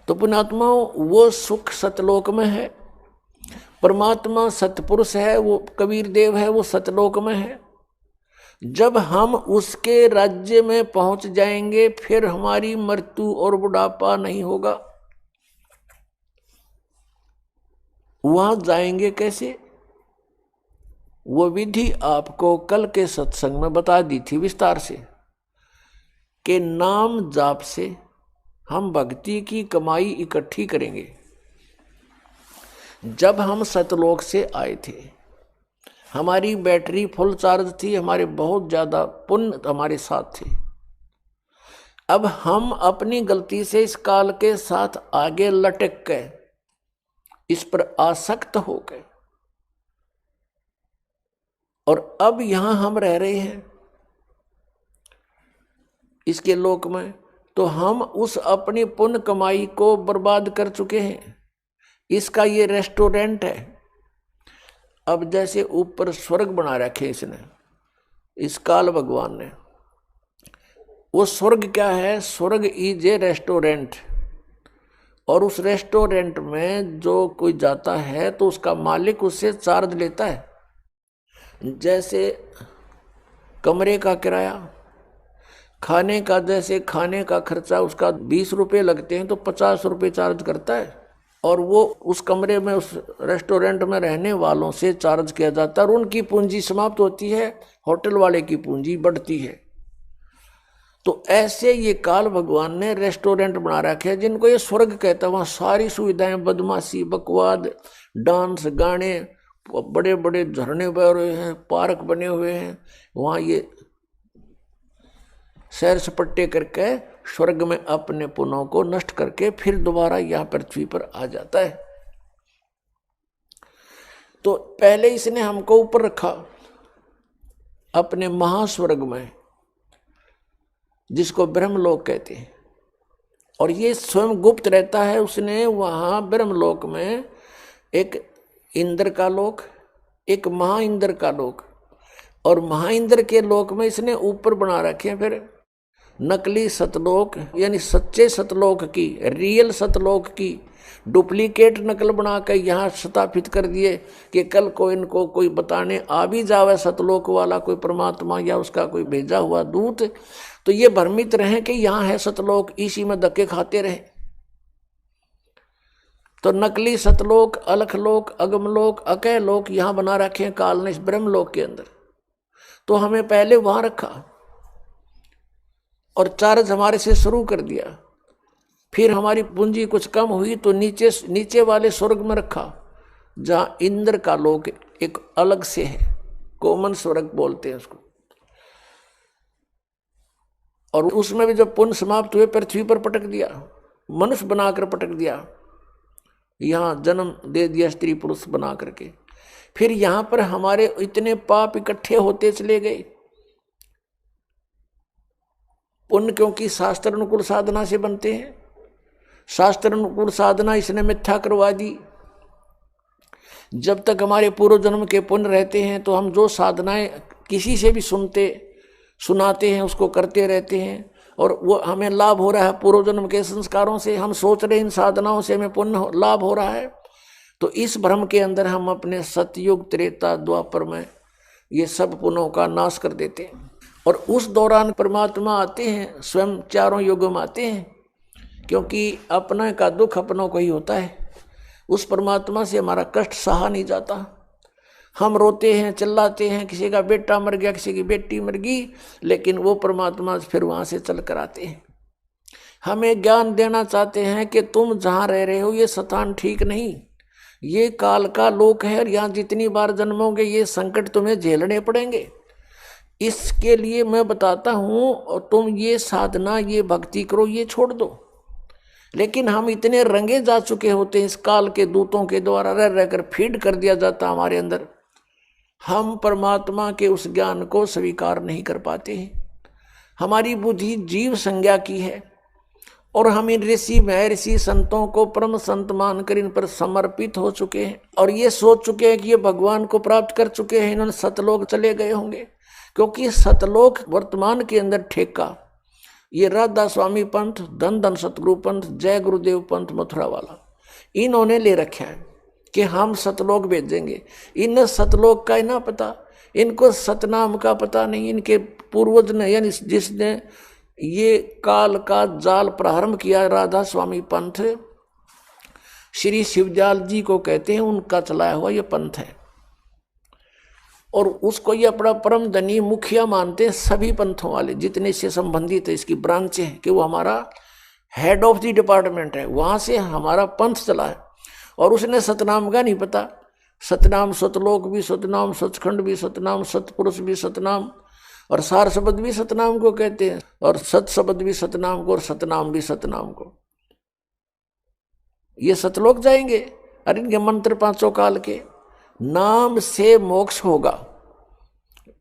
तो पुण्यात्माओं वो सुख सतलोक में है, परमात्मा सतपुरुष है, वो कबीर देव है, वो सतलोक में है। जब हम उसके राज्य में पहुंच जाएंगे फिर हमारी मृत्यु और बुढ़ापा नहीं होगा। वहां जाएंगे कैसे, वो विधि आपको कल के सत्संग में बता दी थी विस्तार से, कि नाम जाप से हम भक्ति की कमाई इकट्ठी करेंगे। जब हम सतलोक से आए थे, हमारी बैटरी फुल चार्ज थी, हमारे बहुत ज्यादा पुण्य हमारे साथ थे। अब हम अपनी गलती से इस काल के साथ आगे लटक गए, इस पर आसक्त हो गए, और अब यहां हम रह रहे हैं इसके लोक में, तो हम उस अपनी पुण्य कमाई को बर्बाद कर चुके हैं। इसका ये रेस्टोरेंट है। अब जैसे ऊपर स्वर्ग बना रखे इसने, इस काल भगवान ने, वो स्वर्ग क्या है, स्वर्ग इज ए रेस्टोरेंट। और उस रेस्टोरेंट में जो कोई जाता है तो उसका मालिक उससे चार्ज लेता है। जैसे कमरे का किराया, खाने का, जैसे खाने का खर्चा उसका 20 रुपये लगते हैं तो 50 रुपये चार्ज करता है, और वो उस कमरे में उस रेस्टोरेंट में रहने वालों से चार्ज किया जाता है, और उनकी पूंजी समाप्त होती है, होटल वाले की पूंजी बढ़ती है। तो ऐसे ये काल भगवान ने रेस्टोरेंट बना रखे हैं जिनको ये स्वर्ग कहता है। वहाँ सारी सुविधाएं, बदमाशी, बकवाद, डांस, गाने, बड़े बड़े झरने बह रहे हैं, पार्क बने हुए हैं, वहाँ ये सैर सपट्टे करके स्वर्ग में अपने पुण्यों को नष्ट करके फिर दोबारा यहाँ पृथ्वी पर आ जाता है। तो पहले इसने हमको ऊपर रखा अपने महास्वर्ग में, जिसको ब्रह्मलोक कहते हैं, और ये स्वयं गुप्त रहता है। उसने वहाँ ब्रह्मलोक में एक इंद्र का लोक, एक महा इंद्र का लोक, और महा इंद्र के लोक में इसने ऊपर बना रखे फिर नकली सतलोक, यानी सच्चे सतलोक की, रियल सतलोक की डुप्लीकेट नकल बना कर यहाँ स्थापित कर दिए कि कल को इनको कोई बताने आ भी जावे सतलोक वाला, कोई परमात्मा या उसका कोई भेजा हुआ दूत, तो ये भ्रमित रहे कि यहाँ है सतलोक, इसी में धक्के खाते रहे। तो नकली सतलोक, अलखलोक, अगमलोक, अकय लोक यहाँ बना रखे हैं काल ने इस ब्रह्मलोक के अंदर। तो हमें पहले वहां रखा और चार्ज हमारे से शुरू कर दिया। फिर हमारी पूंजी कुछ कम हुई तो नीचे वाले स्वर्ग में रखा, जहाँ इंद्र का लोक एक अलग से है, कॉमन स्वर्ग बोलते हैं उसको। और उसमें भी जब पुण्य समाप्त हुए पृथ्वी पर पटक दिया, मनुष्य बनाकर पटक दिया, यहाँ जन्म दे दिया स्त्री पुरुष बना करके। फिर यहाँ पर हमारे इतने पाप इकट्ठे होते चले गए। पुण्य क्योंकि शास्त्र अनुकूल साधना से बनते हैं, शास्त्र अनुकूल साधना इसने मिथ्या करवा दी। जब तक हमारे पूर्व जन्म के पुण्य रहते हैं तो हम जो साधनाएं किसी से भी सुनाते हैं उसको करते रहते हैं, और वो हमें लाभ हो रहा है पूर्व जन्म के संस्कारों से। हम सोच रहे इन साधनाओं से हमें पुण्य लाभ हो रहा है, तो इस भ्रम के अंदर हम अपने सतयुग, त्रेता, द्वापर में ये सब पुण्यों का नाश कर देते हैं। और उस दौरान परमात्मा आते हैं, स्वयं चारों युगों में आते हैं, क्योंकि अपने का दुख अपनों को ही होता है। उस परमात्मा से हमारा कष्ट सहा नहीं जाता। हम रोते हैं, चिल्लाते हैं, किसी का बेटा मर गया, किसी की बेटी मर गई, लेकिन वो परमात्मा फिर वहाँ से चल कर आते हैं। हमें ज्ञान देना चाहते हैं कि तुम जहाँ रह रहे हो ये स्थान ठीक नहीं, ये काल का लोक है, और यहाँ जितनी बार जन्मोगे ये संकट तुम्हें झेलने पड़ेंगे। इसके लिए मैं बताता हूँ, और तुम ये साधना, ये भक्ति करो, ये छोड़ दो। लेकिन हम इतने रंगे जा चुके होते हैं, इस काल के दूतों के द्वारा रह रहकर फीड कर दिया जाता हमारे अंदर, हम परमात्मा के उस ज्ञान को स्वीकार नहीं कर पाते हैं। हमारी बुद्धि जीव संज्ञा की है, और हम इन ऋषि महर्षि संतों को परम संत मानकर इन पर समर्पित हो चुके हैं, और ये सोच चुके हैं कि ये भगवान को प्राप्त कर चुके हैं, इन्होंने सतलोक चले गए होंगे। क्योंकि सतलोक वर्तमान के अंदर ठेका ये राधा स्वामी पंथ, धन धन सतगुरु पंथ, जय गुरुदेव पंथ मथुरा वाला, इन्होंने ले रखा है कि हम सतलोक भेजेंगे। इन सतलोक का ही ना पता, इनको सतनाम का पता नहीं। इनके पूर्वज ने, यानी जिसने ये काल का जाल प्रारंभ किया, राधा स्वामी पंथ श्री शिवजाल जी को कहते हैं, उनका चलाया हुआ ये पंथ है। और उसको ये अपना परम धनी मुखिया मानते हैं सभी पंथों वाले, जितने से संबंधित है, इसकी ब्रांचें हैं, कि वो हमारा हेड ऑफ द डिपार्टमेंट है, वहां से हमारा पंथ चला है। और उसने सतनाम का नहीं पता। सतनाम सतलोक भी सतनाम, सचखंड भी सतनाम, सतपुरुष भी सतनाम, और सार शब्द भी सतनाम को कहते हैं, और सत शब्द भी सतनाम को, और सतनाम भी सतनाम को। ये सतलोक जाएंगे। अरे इनके मंत्र पांचों काल के, नाम से मोक्ष होगा।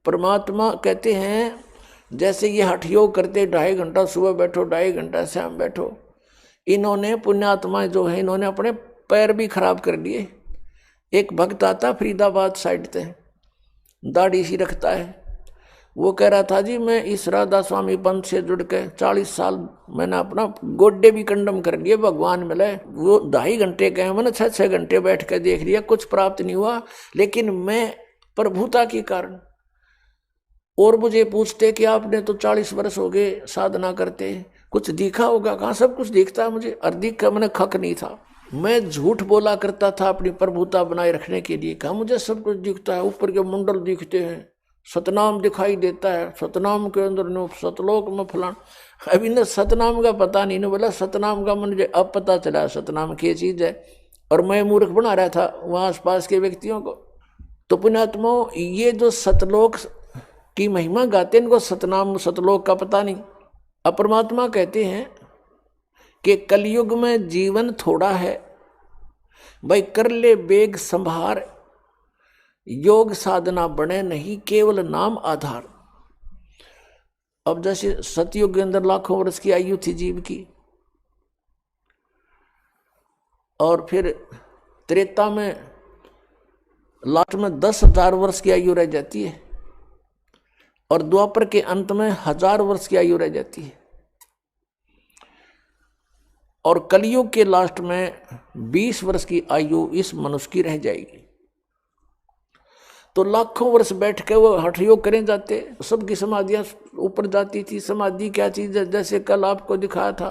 परमात्मा कहते हैं जैसे ये हठ योग करते, 2.5 घंटा सुबह बैठो, 2.5 घंटा शाम बैठो। इन्होंने पुण्यात्माएं जो है, इन्होंने अपने पैर भी खराब कर लिए। एक भक्त आता फरीदाबाद साइड से, दाढ़ी सी रखता है, वो कह रहा था जी मैं इस राधा स्वामी पंथ से जुड़ के 40 साल मैंने अपना गोड्डे भी कंडम कर लिए, भगवान मिले। वो 2.5 घंटे गए, मैंने 6-6 घंटे बैठ कर देख लिया, कुछ प्राप्त नहीं हुआ, लेकिन मैं प्रभुता के कारण। और मुझे पूछते कि आपने तो 40 वर्ष हो गए साधना करते, कुछ दिखा होगा? कहाँ सब कुछ दिखता है मुझे। और दिखा, मैंने खक नहीं था, मैं झूठ बोला करता था अपनी प्रभुता बनाए रखने के लिए। कहा मुझे सब कुछ दिखता है, ऊपर के मंडल दिखते हैं, सतनाम दिखाई देता है, सतनाम के अंदर नो सतलोक में फलान। अभी न सतनाम का पता नहीं, ने बोला सतनाम का मुझे अब पता चला सतनाम क्या चीज है। और मैं मूर्ख बना रहा था वहाँ आसपास के व्यक्तियों को। तो पुण्यात्माओं, ये जो सतलोक की महिमा गाते हैं, इनको सतनाम सतलोक का पता नहीं। अब परमात्मा कहते हैं कि कलयुग में जीवन थोड़ा है, भाई कर ले बेग संभार, योग साधना बने नहीं केवल नाम आधार। अब जैसे सतयुग के अंदर लाखों वर्ष की आयु थी जीव की, और फिर त्रेता में लास्ट में 10,000 वर्ष की आयु रह जाती है, और द्वापर के अंत में 1000 वर्ष की आयु रह जाती है, और कलयुग के लास्ट में 20 वर्ष की आयु इस मनुष्य की रह जाएगी। तो लाखों वर्ष बैठ के वो हठ योग करें जाते, सबकी समाधियां ऊपर जाती थी। समाधि क्या चीज है? जैसे कल आपको दिखाया था,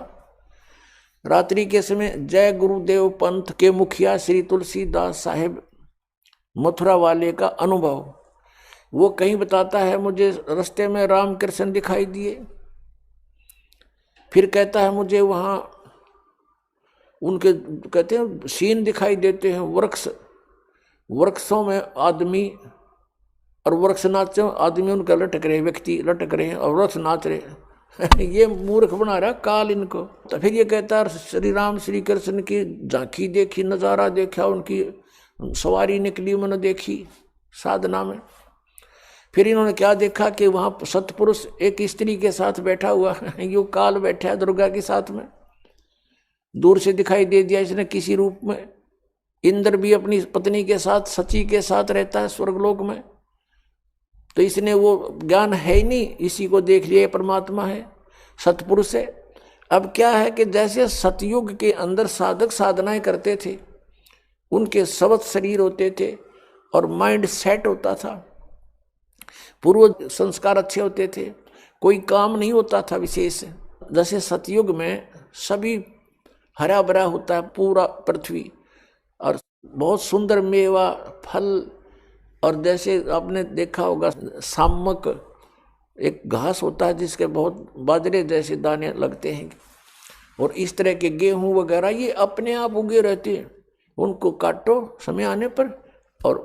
रात्रि के समय जय गुरुदेव पंथ के मुखिया श्री तुलसीदास साहेब मथुरा वाले का अनुभव। वो कहीं बताता है मुझे रास्ते में रामकृष्ण दिखाई दिए, फिर कहता है मुझे वहाँ उनके कहते हैं सीन दिखाई देते हैं, वृक्षों में आदमी, और वृक्ष नाच, आदमी उनका लटक रहे, व्यक्ति लटक रहे हैं और वृक्ष नाच रहे। ये मूर्ख बना रहा काल इनको। तो फिर ये कहता है श्री राम श्री कृष्ण की झांकी देखी, नज़ारा देखा, उनकी सवारी निकली मैंने देखी साधना में। फिर इन्होंने क्या देखा कि वहाँ सतपुरुष एक स्त्री के साथ बैठा हुआ, यो काल बैठा है दुर्गा के साथ में, दूर से दिखाई दे दिया इसने किसी रूप में। इंद्र भी अपनी पत्नी के साथ, सची के साथ रहता है स्वर्गलोक में, तो इसने वो ज्ञान है ही नहीं, इसी को देख लिया परमात्मा है, सतपुरुष है। अब क्या है कि जैसे सतयुग के अंदर साधक साधनाएं करते थे, उनके सबत शरीर होते थे और माइंड सेट होता था, पूर्व संस्कार अच्छे होते थे, कोई काम नहीं होता था विशेष। जैसे सतयुग में सभी हरा भरा होता है पूरा पृथ्वी, और बहुत सुंदर मेवा फल, और जैसे आपने देखा होगा सामक एक घास होता है जिसके बहुत बाजरे जैसे दाने लगते हैं, और इस तरह के गेहूं वगैरह ये अपने आप उगे रहते हैं। उनको काटो समय आने पर और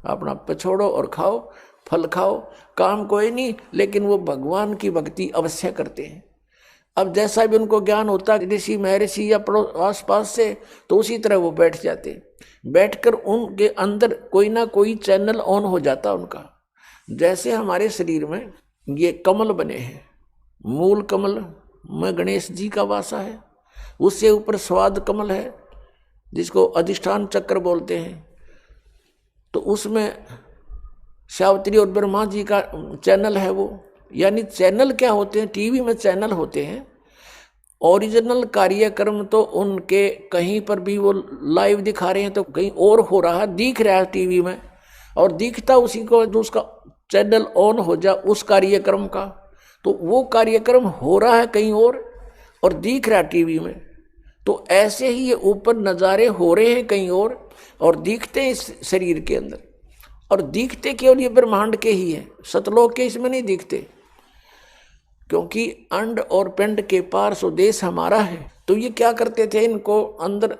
अपना पछोड़ो और खाओ, फल खाओ, काम कोई नहीं, लेकिन वो भगवान की भक्ति अवश्य करते हैं। अब जैसा भी उनको ज्ञान होता है ऋषि महर्षि या आस पास से, तो उसी तरह वो बैठ जाते, बैठकर उनके अंदर कोई ना कोई चैनल ऑन हो जाता उनका। जैसे हमारे शरीर में ये कमल बने हैं, मूल कमल में गणेश जी का वासा है, उससे ऊपर स्वाद कमल है जिसको अधिष्ठान चक्र बोलते हैं, तो उसमें सावित्री और ब्रह्मा जी का चैनल है वो, यानी चैनल क्या होते हैं, टीवी में चैनल होते हैं। ओरिजिनल कार्यक्रम तो उनके कहीं पर भी वो लाइव दिखा रहे हैं तो कहीं और हो रहा है, दिख रहा है टीवी में, और दिखता उसी को जो उसका चैनल ऑन हो जा उस कार्यक्रम का, तो वो कार्यक्रम हो रहा है कहीं और दिख रहा है टीवी में। तो ऐसे ही ये ऊपर नज़ारे हो रहे हैं कहीं और दिखते हैं इस शरीर के अंदर, और दिखते केवल ये ब्रह्मांड के ही है, सतलोक के इसमें नहीं दिखते, क्योंकि अंड और पिंड के पार स्वदेश हमारा है। तो ये क्या करते थे, इनको अंदर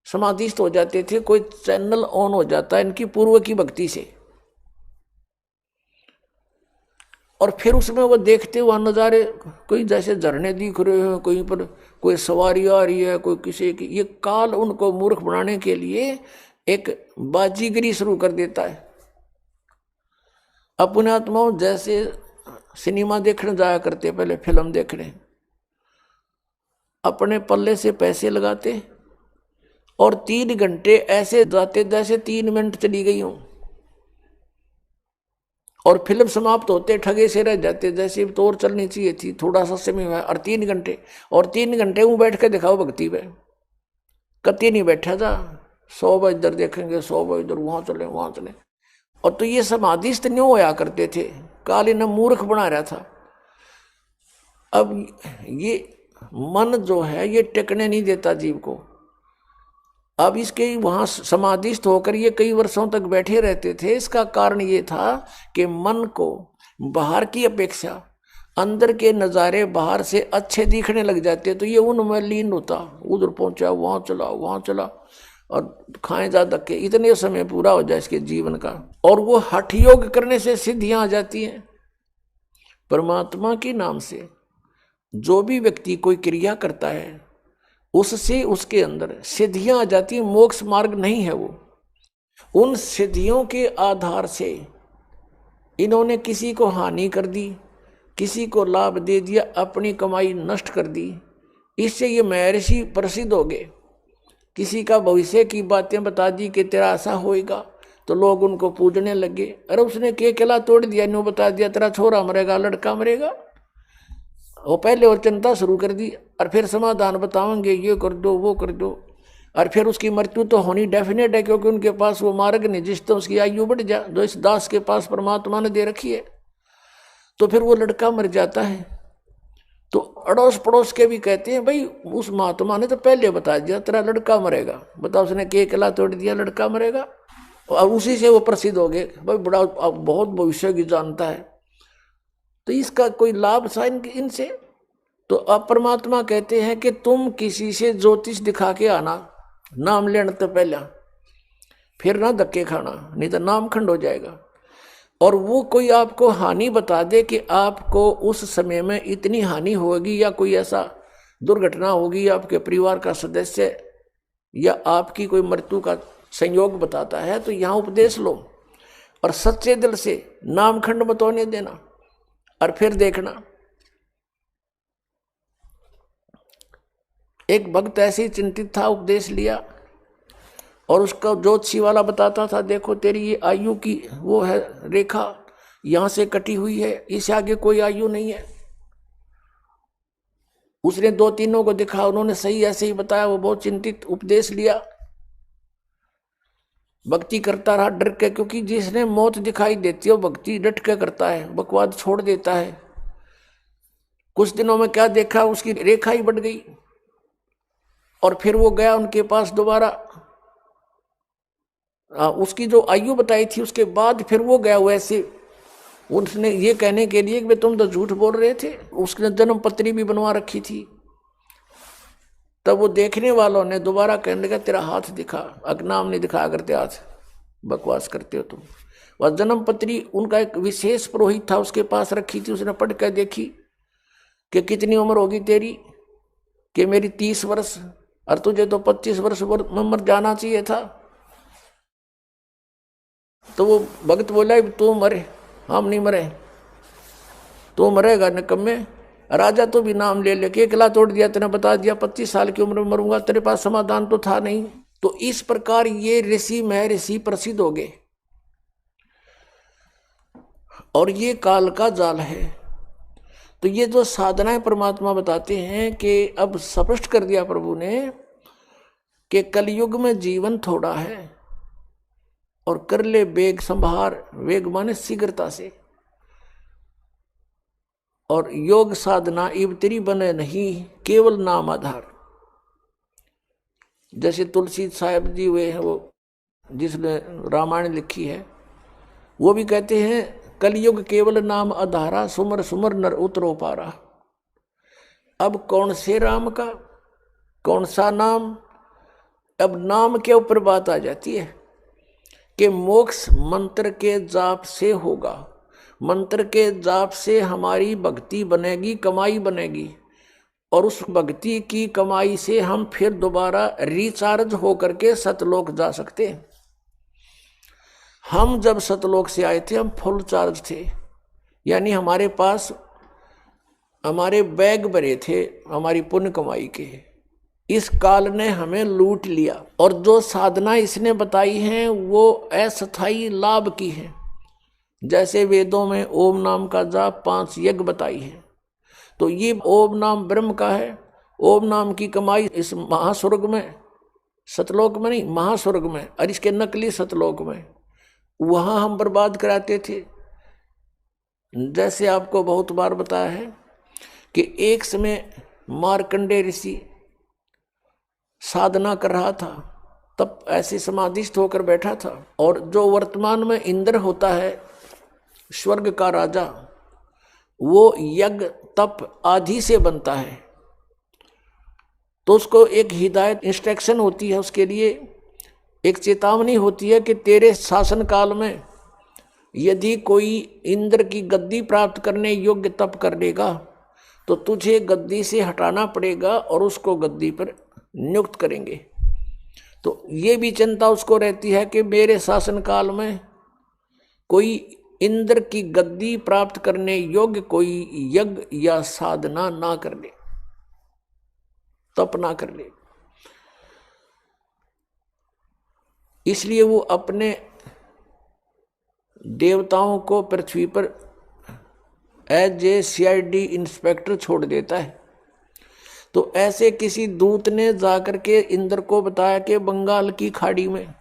समाधिस्थ हो जाते थे, कोई चैनल ऑन हो जाता है इनकी पूर्व की भक्ति से, और फिर उसमें वो देखते हुए नज़ारे, कोई जैसे झरने दिख रहे हैं, कहीं पर कोई सवारी आ रही है, कोई किसी की, ये काल उनको मूर्ख बनाने के लिए एक बाजीगरी शुरू कर देता है। अपने आत्माओं जैसे सिनेमा देखने जाया करते, पहले फिल्म देखने, अपने पल्ले से पैसे लगाते और 3 घंटे ऐसे जाते जैसे 3 मिनट चली गई हूं, और फिल्म समाप्त होते ठगे से रह जाते, जैसे तो और चलनी चाहिए थी, थोड़ा सा समय हुआ, और 3 घंटे वो बैठ के दिखाओ भक्ति में, कति नहीं बैठा था, 100 बार इधर देखेंगे, 100 बार इधर, वहां चले। और तो ये समाधिस्थ न्यों होया करते थे, काली ने मूर्ख बना रहा था। अब ये मन जो है ये टिकने नहीं देता जीव को। अब इसके वहां समाधिस्थ होकर ये कई वर्षों तक बैठे रहते थे। इसका कारण ये था कि मन को बाहर की अपेक्षा अंदर के नज़ारे बाहर से अच्छे दिखने लग जाते, तो ये उनमें लीन होता, उधर पहुंचा, वहां चला और खाए जा धक्के, इतने समय पूरा हो जाए इसके जीवन का, और वो हठ योग करने से सिद्धियां आ जाती हैं। परमात्मा के नाम से जो भी व्यक्ति कोई क्रिया करता है उससे उसके अंदर सिद्धियां आ जाती हैं। मोक्ष मार्ग नहीं है वो। उन सिद्धियों के आधार से इन्होंने किसी को हानि कर दी, किसी को लाभ दे दिया, अपनी कमाई नष्ट कर दी, इससे ये महर्षि प्रसिद्ध हो गए। किसी का भविष्य की बातें बता दी कि तेरा ऐसा होएगा, तो लोग उनको पूजने लगे। अरे उसने के किला तोड़ दिया, न्यू बता दिया तेरा छोरा मरेगा, लड़का मरेगा, वो पहले और चिंता शुरू कर दी, और फिर समाधान बताओगे, ये कर दो वो कर दो, और फिर उसकी मृत्यु तो होनी डेफिनेट है, क्योंकि उनके पास वो मार्ग नहीं जिससे उसकी आयु बढ़ जाए, जो इस दास के पास परमात्मा ने दे रखी है। तो फिर वो लड़का मर जाता है, तो अड़ोस पड़ोस के भी कहते हैं भाई उस महात्मा ने तो पहले बता दिया तेरा लड़का मरेगा, बताओ उसने के किला तोड़ दिया, लड़का मरेगा, और उसी से वो प्रसिद्ध हो गए, भाई बड़ा बहुत भविष्य की जानता है। तो इसका कोई लाभ था इनसे। तो अब परमात्मा कहते हैं कि तुम किसी से ज्योतिष दिखा के आना, नाम लेने तो पहले, फिर ना धक्के खाना, नहीं तो नाम खंड हो जाएगा। और वो कोई आपको हानि बता दे कि आपको उस समय में इतनी हानि होगी, या कोई ऐसा दुर्घटना होगी, आपके परिवार का सदस्य या आपकी कोई मृत्यु का संयोग बताता है, तो यहाँ उपदेश लो और सच्चे दिल से नाम खंड मत होने देना, और फिर देखना। एक भक्त ऐसे ही चिंतित था, उपदेश लिया, और उसका ज्योतिषी वाला बताता था देखो तेरी ये आयु की वो है रेखा, यहां से कटी हुई है, इससे आगे कोई आयु नहीं है। उसने 2-3 को दिखा, उन्होंने सही ऐसे ही बताया, वो बहुत चिंतित, उपदेश लिया, भक्ति करता रहा डर के, क्योंकि जिसने मौत दिखाई देती है वो भक्ति डट के करता है, बकवाद छोड़ देता है। कुछ दिनों में क्या देखा, उसकी रेखा ही बढ़ गई, और फिर वो गया उनके पास दोबारा, उसकी जो आयु बताई थी उसके बाद फिर वो गया वैसे, उसने ये कहने के लिए कि तुम तो झूठ बोल रहे थे, उसने जन्म पत्री भी बनवा रखी थी। तब वो देखने वालों ने दोबारा कहने लगा तेरा हाथ दिखा, अग्नाम नहीं दिखाया करते हाथ, बकवास करते हो तुम। वह जन्म पत्री उनका एक विशेष पुरोहित था उसके पास रखी थी, उसने पढ़ कर देखी कि कितनी उम्र होगी तेरी, कि मेरी 30 वर्ष, और तुझे तो 25 वर्ष में मर जाना चाहिए था। तो वो भक्त बोला तू मरे, हम नहीं मरे, तू मरेगा निकम्मे, राजा तो भी नाम ले लेके किला तोड़ दिया, तेने बता दिया 25 साल की उम्र में मरूंगा, तेरे पास समाधान तो था नहीं। तो इस प्रकार ये ऋषि महर्षि प्रसिद्ध हो गए। और ये काल का जाल है। तो ये जो साधनाएं परमात्मा बताते हैं कि अब स्पष्ट कर दिया प्रभु ने कि कलयुग में जीवन थोड़ा है और कर ले वेग संभार, वेग माने शीघ्रता से, और योग साधना इबतरी बने नहीं केवल नाम आधार। जैसे तुलसी साहब जी हुए हैं, वो जिसने रामायण लिखी है, वो भी कहते हैं कलयुग केवल नाम आधारा, सुमर सुमर नर उतरो पारा। अब कौन से राम का, कौन सा नाम? अब नाम के ऊपर बात आ जाती है कि मोक्ष मंत्र के जाप से होगा, मंत्र के जाप से हमारी भक्ति बनेगी, कमाई बनेगी, और उस भक्ति की कमाई से हम फिर दोबारा रिचार्ज होकर के सतलोक जा सकते हैं। हम जब सतलोक से आए थे हम फुल चार्ज थे, यानी हमारे पास हमारे बैग भरे थे हमारी पुण्य कमाई के। इस काल ने हमें लूट लिया, और जो साधना इसने बताई हैं वो अस्थायी लाभ की है। जैसे वेदों में ओम नाम का जाप 5 यज्ञ बताई है, तो ये ओम नाम ब्रह्म का है। ओम नाम की कमाई इस महास्वर्ग में, सतलोक में नहीं, महास्वर्ग में, और इसके नकली सतलोक में, वहां हम बर्बाद कराते थे। जैसे आपको बहुत बार बताया है कि एक समय मार्कंडेय ऋषि साधना कर रहा था, तब ऐसे समाधिस्थ होकर बैठा था, और जो वर्तमान में इंद्र होता है स्वर्ग का राजा, वो यज्ञ तप आदि से बनता है। तो उसको एक हिदायत इंस्ट्रक्शन होती है, उसके लिए एक चेतावनी होती है कि तेरे शासन काल में यदि कोई इंद्र की गद्दी प्राप्त करने योग्य तप कर लेगा तो तुझे गद्दी से हटाना पड़ेगा और उसको गद्दी पर नियुक्त करेंगे। तो ये भी चिंता उसको रहती है कि मेरे शासन काल में कोई इंद्र की गद्दी प्राप्त करने योग्य कोई यज्ञ या साधना ना कर ले, तप ना कर ले। इसलिए वो अपने देवताओं को पृथ्वी पर एज ए CID इंस्पेक्टर छोड़ देता है। तो ऐसे किसी दूत ने जाकर के इंद्र को बताया कि बंगाल की खाड़ी में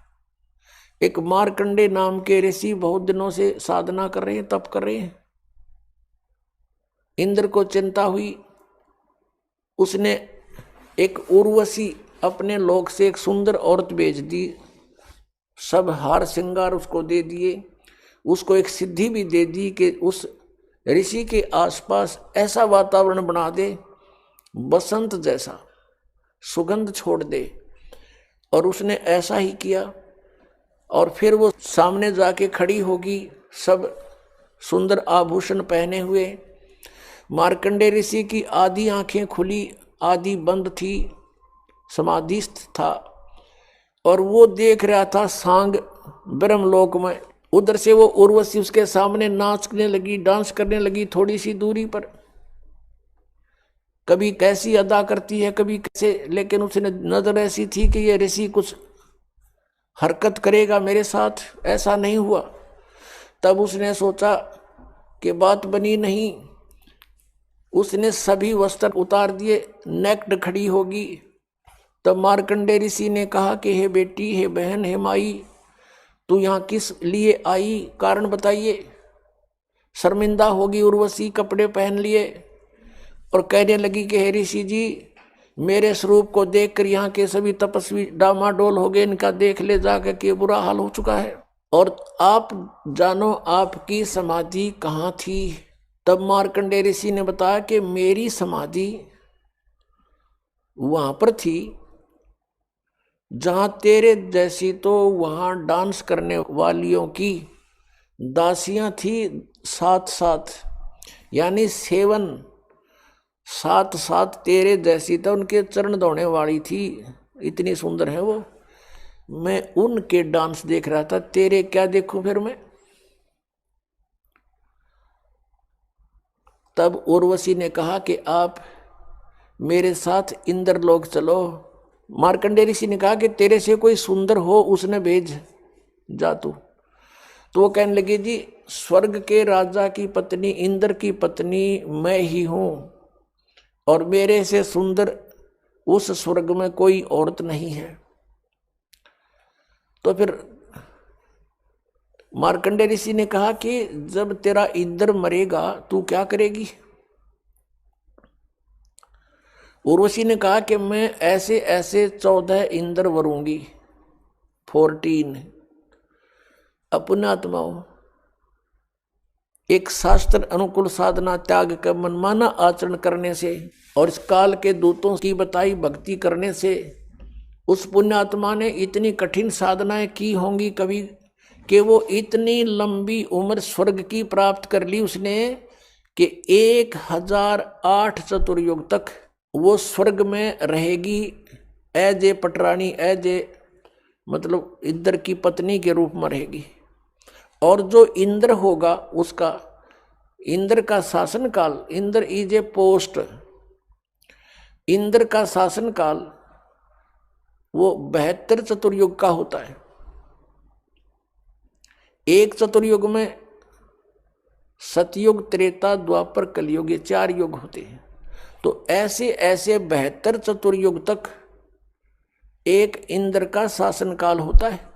एक मार्कंडे नाम के ऋषि बहुत दिनों से साधना कर रहे हैं, तप कर रहे हैं। इंद्र को चिंता हुई, उसने एक उर्वशी अपने लोक से एक सुंदर औरत भेज दी, सब हार श्रृंगार उसको दे दिए, उसको एक सिद्धि भी दे दी कि उस ऋषि के आसपास ऐसा वातावरण बना दे बसंत जैसा, सुगंध छोड़ दे। और उसने ऐसा ही किया, और फिर वो सामने जाके खड़ी होगी, सब सुंदर आभूषण पहने हुए। मार्कंडे ऋषि की आधी आंखें खुली, आधी बंद थी, समाधिस्थ था, और वो देख रहा था सांग ब्रह्मलोक में। उधर से वो उर्वशी उसके सामने नाचने लगी, डांस करने लगी थोड़ी सी दूरी पर। कभी कैसी अदा करती है, कभी कैसे, लेकिन उसने नजर ऐसी थी कि ये ऋषि कुछ हरकत करेगा मेरे साथ, ऐसा नहीं हुआ। तब उसने सोचा कि बात बनी नहीं, उसने सभी वस्त्र उतार दिए, नेक्ड खड़ी होगी। तब मार्कंडे ऋषि ने कहा कि हे बेटी, हे बहन, हे माई, तू यहाँ किस लिए आई, कारण बताइए। शर्मिंदा होगी उर्वशी, कपड़े पहन लिए और कहने लगी कि हे ऋषि जी, मेरे स्वरूप को देखकर यहाँ के सभी तपस्वी डामाडोल हो गए, इनका देख ले जाकर के बुरा हाल हो चुका है, और आप जानो आपकी समाधि कहाँ थी। तब मार्कंडे ऋषि ने बताया कि मेरी समाधि वहां पर थी जहां तेरे जैसी तो वहां डांस करने वालियों की दासियां थी, साथ साथ, यानी सेवन साथ साथ तेरे जैसी तो उनके चरण दौड़ने वाली थी, इतनी सुंदर है वो। मैं उनके डांस देख रहा था, तेरे क्या देखूं फिर मैं। तब उर्वशी ने कहा कि आप मेरे साथ इंद्रलोक चलो। मार्कंडेय ऋषि ने कहा कि तेरे से कोई सुंदर हो उसने भेज जा तू। तो वो कहने लगे जी स्वर्ग के राजा की पत्नी इंद्र की पत्नी मैं ही हूं और मेरे से सुंदर उस स्वर्ग में कोई औरत नहीं है। तो फिर मार्कंडेय ऋषि ने कहा कि जब तेरा इंद्र मरेगा तू क्या करेगी? उर्वशी ने कहा कि मैं ऐसे ऐसे 14 इंद्र वरूंगी, 14 पुण्यात्माओं। एक शास्त्र अनुकूल साधना त्याग कर मनमाना आचरण करने से और इस काल के दूतों की बताई भक्ति करने से उस पुण्यात्मा ने इतनी कठिन साधनाएं की होंगी कभी कि वो इतनी लंबी उम्र स्वर्ग की प्राप्त कर ली उसने कि 1008 चतुर्युग तक वो स्वर्ग में रहेगी एज ए पटरानी, एज ए मतलब इंद्र की पत्नी के रूप में रहेगी। और जो इंद्र होगा उसका इंद्र का शासन काल, Indra is a post, Indra का शासन काल वो 72 चतुर्युग का होता है। एक चतुर्युग में सतयुग, त्रेता, द्वापर, कलयुग, ये 4 युग होते हैं। तो ऐसे ऐसे 72 चतुर्युग तक एक इंद्र का शासन काल होता है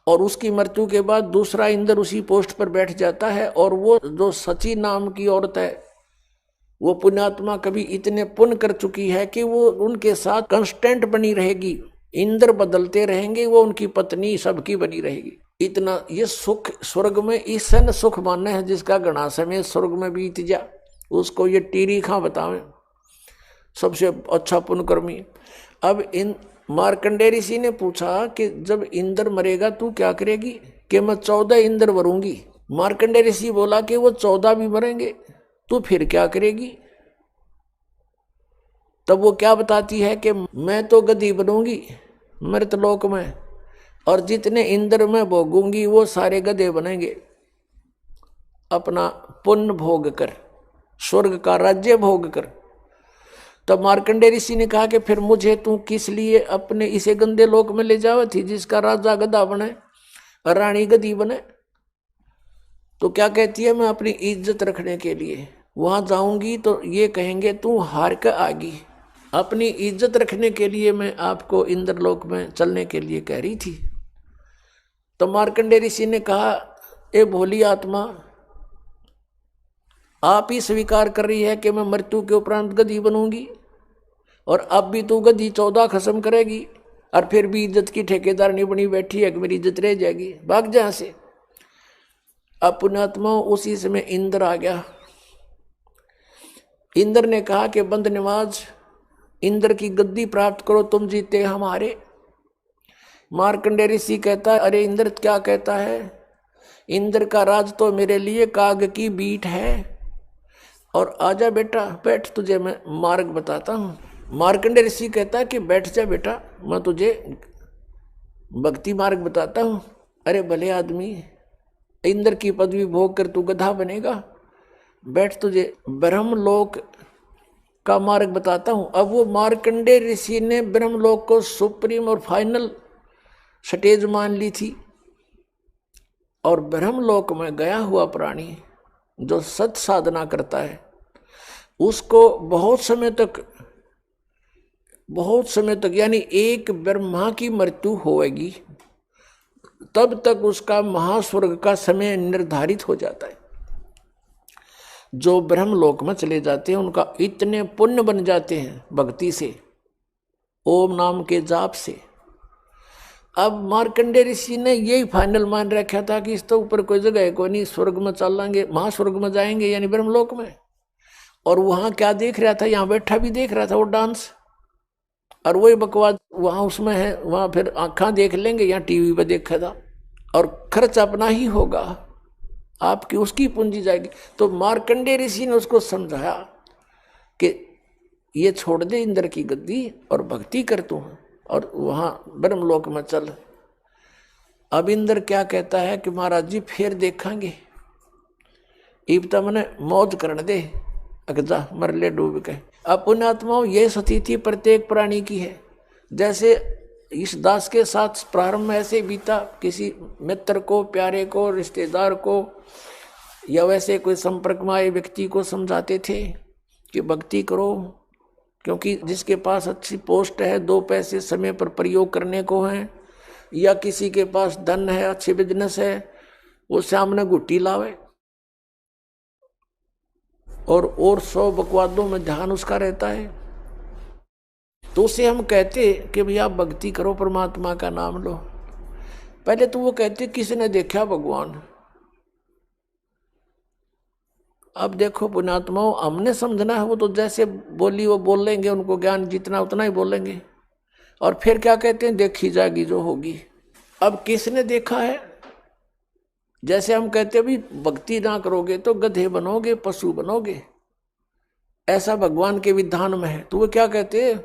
और उसकी मृत्यु के बाद दूसरा इंद्र उसी पोस्ट पर बैठ जाता है। और वो जो सची नाम की औरत है वो पुण्यात्मा कभी इतने पुण्य कर चुकी है कि वो उनके साथ कांस्टेंट बनी रहेगी, इंद्र बदलते रहेंगे, वो उनकी पत्नी सबकी बनी रहेगी। इतना ये सुख स्वर्ग में ईसन सुख मानना है जिसका घना समय स्वर्ग में बीत जा, उसको ये टीरी खां बतावें सबसे अच्छा पुण्यकर्मी। अब इन मार्कंडेय ऋषि ने पूछा कि जब इंद्र मरेगा तू क्या करेगी? कि मैं 14 इंद्र मरूंगी। मार्कंडेय ऋषि बोला कि वो 14 भी मरेंगे, तू फिर क्या करेगी? तब वो क्या बताती है कि मैं तो गद्दी बनूंगी मृतलोक में और जितने इंद्र में भोगूंगी वो सारे गधे बनेंगे, अपना पुण्य भोग कर, स्वर्ग का राज्य भोग कर। तब मार्कंडेय ऋषि ने कहा कि फिर मुझे तू किस लिए अपने इसे गंदे लोक में ले जावे थी जिसका राजा गधा बने, रानी गधी बने? तो क्या कहती है, मैं अपनी इज्जत रखने के लिए वहां जाऊंगी तो ये कहेंगे तू हार कर आगी। अपनी इज्जत रखने के लिए मैं आपको इंद्रलोक में चलने के लिए कह रही थी। तो मार्कंडेय ऋषि ने कहा, ए भोली आत्मा, आप ही स्वीकार कर रही है कि मैं मृत्यु के उपरांत गधी बनूंगी और अब भी तू गधी 14 खत्म करेगी और फिर भी इज्जत की ठेकेदार नहीं बनी बैठी है कि मेरी इज्जत रह जाएगी, भाग जहां से। अब पुण्यात्मा उसी समय इंद्र आ गया। इंद्र ने कहा कि बंद नवाज, इंद्र की गद्दी प्राप्त करो, तुम जीते हमारे। मार्कंडेय ऋषि कहता है, अरे इंद्र क्या कहता है? इंद्र का राज तो मेरे लिए काग की बीट है और आजा बेटा बैठ, तुझे मैं मार्ग बताता हूँ। मार्कंडेय ऋषि कहता है कि बैठ जा बेटा, मैं तुझे भक्ति मार्ग बताता हूँ। अरे भले आदमी, इंद्र की पदवी भोग कर तू गधा बनेगा, बैठ, तुझे ब्रह्मलोक का मार्ग बताता हूँ। अब वो मार्कंडेय ऋषि ने ब्रह्मलोक को सुप्रीम और फाइनल स्टेज मान ली थी और ब्रह्मलोक में गया हुआ प्राणी जो सत साधना करता है उसको बहुत समय तक यानी एक ब्रह्मा की मृत्यु होएगी तब तक उसका महास्वर्ग का समय निर्धारित हो जाता है। जो ब्रह्मलोक में चले जाते हैं उनका इतने पुण्य बन जाते हैं भक्ति से, ओम नाम के जाप से। अब मार्कंडेय ऋषि ने यही फाइनल मान रखा था कि इस तो ऊपर कोई जगह है कोई नहीं, स्वर्ग में चलेंगे, महास्वर्ग में जाएंगे यानी ब्रह्मलोक में। और वहां क्या देख रहा था, यहाँ बैठा भी देख रहा था वो डांस, और वही बकवास वहां उसमें है, वहां फिर आंखा देख लेंगे, यहाँ टीवी पे देखा था, और खर्च अपना ही होगा, आपकी उसकी पूंजी जाएगी। तो मार्कंडेय ऋषि ने उसको समझाया कि ये छोड़ दे इंद्र की गद्दी और भक्ति कर तू और वहां ब्रह्मलोक में चल। अब इंद्र क्या कहता है कि महाराज जी फिर देखेंगे, इब तो मैंने मौज करने दे, अगजा मरले डूब के। अब पुण्यात्माओं ये स्थिति प्रत्येक प्राणी की है। जैसे इस दास के साथ प्रारंभ ऐसे बीता, किसी मित्र को, प्यारे को, रिश्तेदार को या वैसे कोई संपर्क में आए व्यक्ति को समझाते थे कि भक्ति करो, क्योंकि जिसके पास अच्छी पोस्ट है, 2 पैसे समय पर प्रयोग करने को हैं, या किसी के पास धन है, अच्छे बिजनेस है, वो सामने गुट्टी लावे और 100 बकवादों में ध्यान उसका रहता है। तो उसे हम कहते कि भैया आप भक्ति करो, परमात्मा का नाम लो। पहले तो वो कहते किसने देखा भगवान। अब देखो पुण्यात्माओं, हमने समझना है, वो तो जैसे बोली वो बोल लेंगे, उनको ज्ञान जितना उतना ही बोलेंगे, और फिर क्या कहते हैं, देखी जाएगी जो होगी। अब किसने देखा है? जैसे हम कहते हैं भी भक्ति ना करोगे तो गधे बनोगे, पशु बनोगे, ऐसा भगवान के विधान में है। तो वो क्या कहते हैं,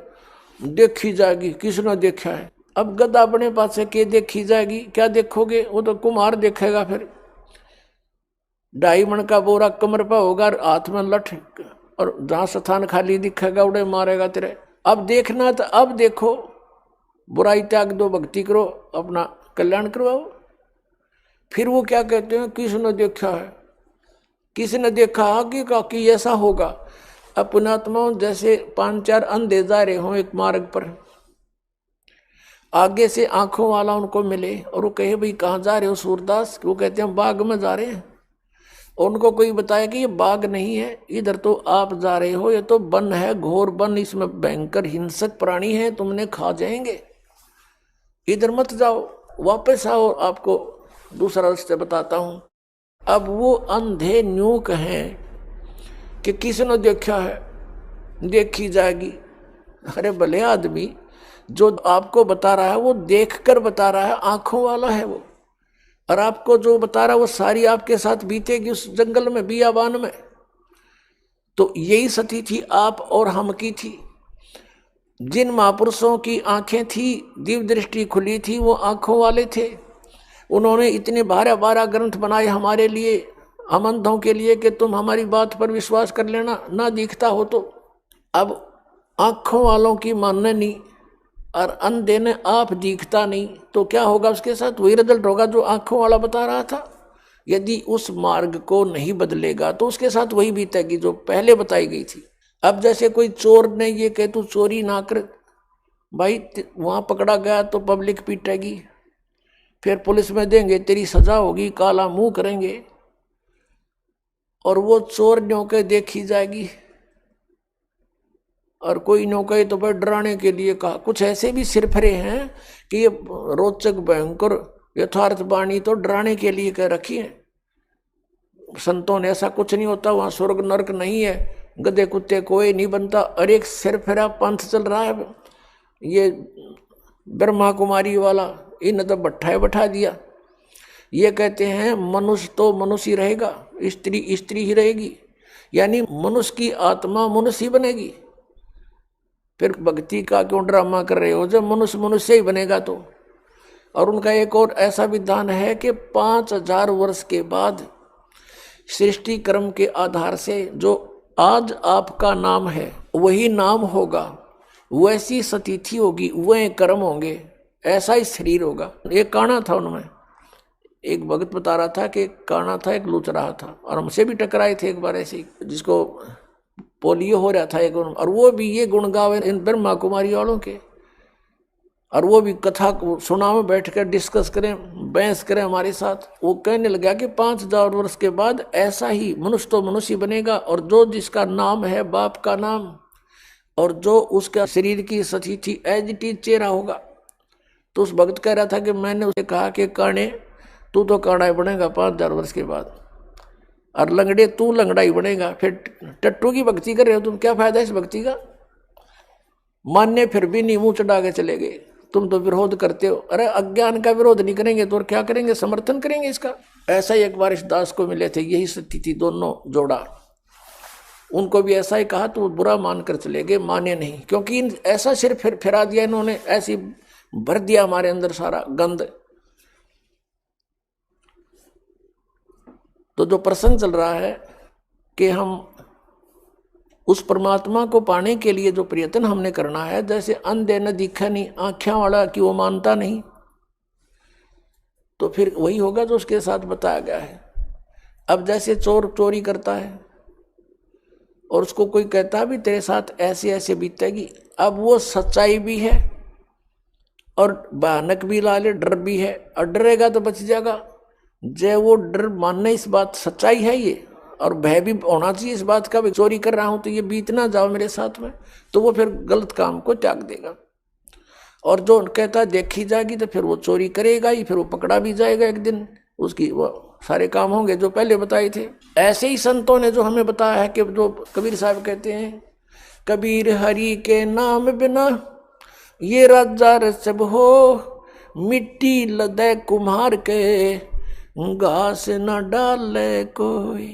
देखी जाएगी, किसने देखा है। अब गधा अपने पास से के देखी जाएगी, क्या देखोगे, वो तो कुम्हार देखेगा। फिर 2.5 मन का बोरा कमर पर होगा, हाथ में लठ, और जहां स्थान खाली दिखेगा उड़े मारेगा तेरे। अब देखना तो अब देखो, बुराई त्याग दो, भक्ति करो, अपना कल्याण करवाओ। फिर वो क्या कहते हैं, किसने देखा है, किसने देखा आगे का कि ऐसा होगा। अब पुण्यात्माओं, जैसे 5-4 अंधे जा रहे हों एक मार्ग पर, आगे से आंखों वाला उनको मिले और वो कहे भाई कहाँ जा रहे हो सूरदास, वो कहते हैं बाग में जा रहे हैं। और उनको कोई बताया कि ये बाग नहीं है, इधर तो आप जा रहे हो, ये तो वन है, घोर वन, इसमें भयंकर हिंसक प्राणी है, तुमने खा जाएंगे, इधर मत जाओ, वापस आओ, आपको दूसरा रास्ता बताता हूं। अब वो अंधे न्यू कहें कि किसने देखा है, देखी जाएगी। अरे भले आदमी, जो आपको बता रहा है वो देखकर बता रहा है, आंखों वाला है वो, और आपको जो बता रहा है वो सारी आपके साथ बीतेगी उस जंगल में, बियाबान में। तो यही सती थी आप और हम की थी। जिन महापुरुषों की आंखें थी, दिव्य दृष्टि खुली थी, वो आंखों वाले थे। उन्होंने इतने 12 ग्रंथ बनाए हमारे लिए, हम अंधों के लिए, कि तुम हमारी बात पर विश्वास कर लेना, ना दिखता हो तो। अब आंखों वालों की मानने नहीं, और अंधे ने आप दिखता नहीं, तो क्या होगा उसके साथ, वही रिजल्ट होगा जो आंखों वाला बता रहा था। यदि उस मार्ग को नहीं बदलेगा तो उसके साथ वही बीतेगी जो पहले बताई गई थी। अब जैसे कोई चोर ने ये कहे तू चोरी ना कर, भाई वहां पकड़ा गया तो पब्लिक पीटेगी, फिर पुलिस में देंगे, तेरी सजा होगी, काला मुंह करेंगे, और वो चोर न्यों देखी जाएगी। और कोई न्यों कहे तो भाई डराने के लिए कहा। कुछ ऐसे भी सिरफरे हैं कि ये रोचक भयंकर यथार्थ वाणी तो डराने के लिए कह रखी है। संतों ने ऐसा कुछ नहीं होता, वहां स्वर्ग नरक नहीं है, गधे कुत्ते कोई नहीं बनता। और एक सिरफिरा पंथ चल रहा है, ये ब्रह्मा कुमारी वाला, इन तो भट्ठाए बैठा दिया। ये कहते हैं मनुष्य तो मनुष्य ही रहेगा, स्त्री स्त्री ही रहेगी, यानी मनुष्य की आत्मा मनुष्य ही बनेगी। फिर भक्ति का क्यों ड्रामा कर रहे हो, जब मनुष्य मनुष्य ही बनेगा तो। और उनका एक और ऐसा विधान है कि 5000 वर्ष के बाद सृष्टि क्रम के आधार से जो आज आपका नाम है वही नाम होगा, वैसी सतिथि होगी, वह कर्म होंगे, ऐसा ही शरीर होगा। एक काना था, उनमें एक भगत बता रहा था कि एक काना था, एक लूच रहा था, और हमसे भी टकराए थे एक बार ऐसे, जिसको पोलियो हो रहा था एक, और वो भी ये गुण गावे इन ब्रह्मा कुमारी वालों के, और वो भी कथा सुना में बैठ कर डिस्कस करें, बहस करें हमारे साथ। वो कहने लगा कि 5000 वर्ष के बाद ऐसा ही मनुष्य तो मनुष्य बनेगा, और जो जिसका नाम है बाप का नाम, और जो उसका शरीर की सतिथि एज इट इज चेहरा होगा। तो उस भक्त कह रहा था कि मैंने उसे कहा कि काने तू तो काना ही बनेगा 5000 वर्ष के बाद, और लंगड़े तू लंगड़ा ही बनेगा। फिर टट्टू की भक्ति कर रहे हो तुम, क्या फायदा इस भक्ति का। मान्य फिर भी नहीं, मुंह चढ़ा के चले गए, तुम तो विरोध करते हो। अरे अज्ञान का विरोध नहीं करेंगे तो और क्या करेंगे, समर्थन करेंगे इसका। ऐसा ही एक बार इस दास को मिले थे, यही स्थिति दोनों जोड़ा, उनको भी ऐसा ही कहा तो बुरा मानकर चले गए, माने नहीं, क्योंकि ऐसा सिर फिरा दिया इन्होंने, ऐसी भर दिया हमारे अंदर सारा गंद। तो जो प्रसंग चल रहा है कि हम उस परमात्मा को पाने के लिए जो प्रयत्न हमने करना है, जैसे अंधे न दिखा नहीं आँखें वाला कि वो मानता नहीं, तो फिर वही होगा जो उसके साथ बताया गया है। अब जैसे चोर चोरी करता है और उसको कोई कहता भी तेरे साथ ऐसे ऐसे बीतेगी, अब वो सच्चाई भी है और भयानक भी लाले, डर भी है, और डरेगा तो बच जाएगा। जय वो डर मानने इस बात सच्चाई है ये, और भय भी होना चाहिए इस बात का भी चोरी कर रहा हूं तो ये बीत ना जाओ मेरे साथ में, तो वो फिर गलत काम को त्याग देगा। और जो कहता देखी जाएगी तो फिर वो चोरी करेगा ही, फिर वो पकड़ा भी जाएगा एक दिन, उसकी वो सारे काम होंगे जो पहले बताए थे। ऐसे ही संतों ने जो हमें बताया है कि जो कबीर साहब कहते हैं, कबीर हरि के नाम बिना ये राजा रसब हो, मिट्टी लदे कुम्हार के घास न डाले कोई।